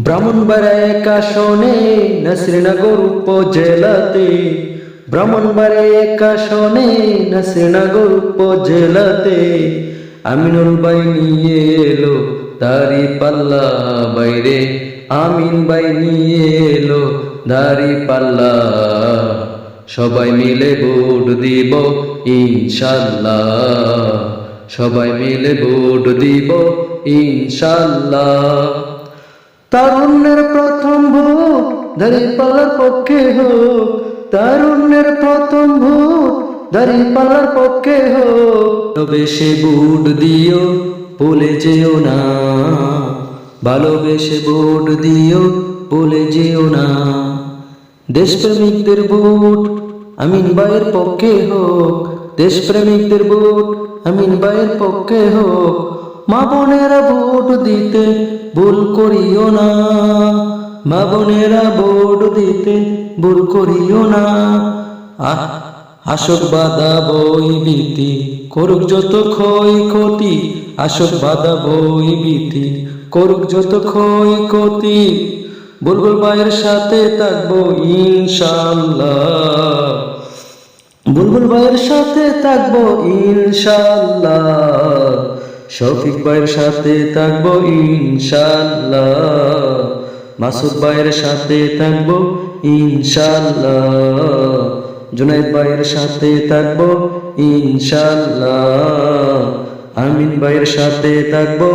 ব্রাহ্মণবাড়িয়া এক আসনে নসরীনগর উপজেলাতে, ব্রাহ্মণবাড়িয়া এক আসনে নসরীনগর উপজেলাতে আমিনুল ভাই নিয়ে এলো দাড়ি পাল্লা বাইরে, আমিন ভাই নিয়ে এলো দাড়ি পাল্লা। সবাই মিলে ভোট দিব ইনশাআল্লাহ, সবাই মিলে ভোট দিব ইনশাআল্লাহ। তারুণ্যের প্রথম ভোট দাঁড়িপাল্লার পক্ষে হোক, তারুণ্যের প্রথম ভোট দাঁড়িপাল্লার পক্ষে হোক। ভালোবেসে ভোট দিও ভুলে যেও না, ভালোবেসে ভোট দিও ভুলে যেও না। দেশপ্রেমিকদের ভোট আমিন ভাইয়ের পক্ষে হোক, দেশপ্রেমিকদের ভোট আমিন ভাইয়ের পক্ষে হোক। মা বোনেরা ভোট দিতে ভুল করিও না, মা বোনেরা ভোট দিতে ভুল করিও না। আসক বাধা বই ভীতি করুক যত ক্ষয় ক্ষতি, আসক বাধা বই ভীতি করুক যত ক্ষয় ক্ষতি। বুলবুল ভাইয়ের সাথে থাকবো ইনশাআল্লাহ, বুলবুল ভাইয়ের সাথে থাকবো ইনশাআল্লাহ। শফিক ভাইয়ের সাথে থাকবো ইনশাআল্লাহ, মাসুদ ভাইয়ের সাথে থাকবো ইনশাআল্লাহ, জুনাইদ ভাইয়ের সাথে থাকবো ইনশাআল্লাহ, আমিন ভাইয়ের সাথে থাকবো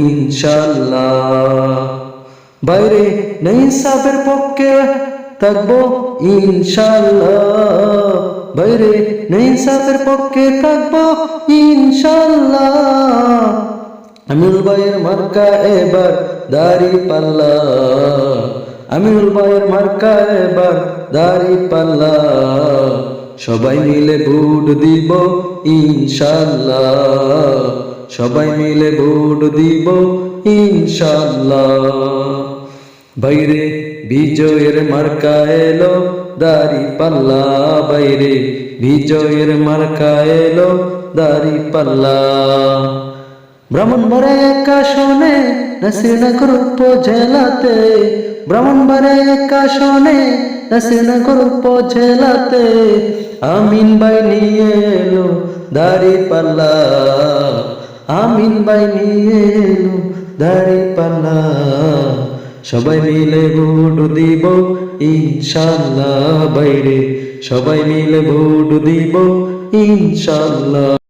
ইনশাআল্লাহ। বাইরে ইনসাফের পক্ষে থাকবো ইনশাআল্লাহ, বাইরে ইনসাফের পক্ষে থাকবো ইনশাআল্লাহ। আমিনুল ভাইয়ের মার্কা এবার দাড়ি পাল্লা, আমিনুল ভাইয়ের মার্কা এবার দাড়ি পাল্লা। সবাই মিলে ভোট দিব ইনশাআল্লাহ, সবাই মিলে ভোট দিব ইনশাআল্লাহ। বাইরে বিজয়ের মার্কা এলো দাড়ি পাল্লা, বাইরে বিজয়ের মার্কা এলো দাড়ি পাল্লা। ব্রাহ্মণবাড়িয়া এক আসনে নসরীনগর উপজেলাতে, ব্রাহ্মণবাড়িয়া এক আসনে নসরীনগর উপজেলাতে আমিন ভাই নিয়ে এলো দাড়ি পাল্লা, আমিন ভাই নিয়ে এলো দাড়ি পাল্লা। সবাই মিলে ভোট দিব ইনশাআল্লাহ, বাইরে সবাই মিলে ভোট দিব ইনশাআল্লাহ।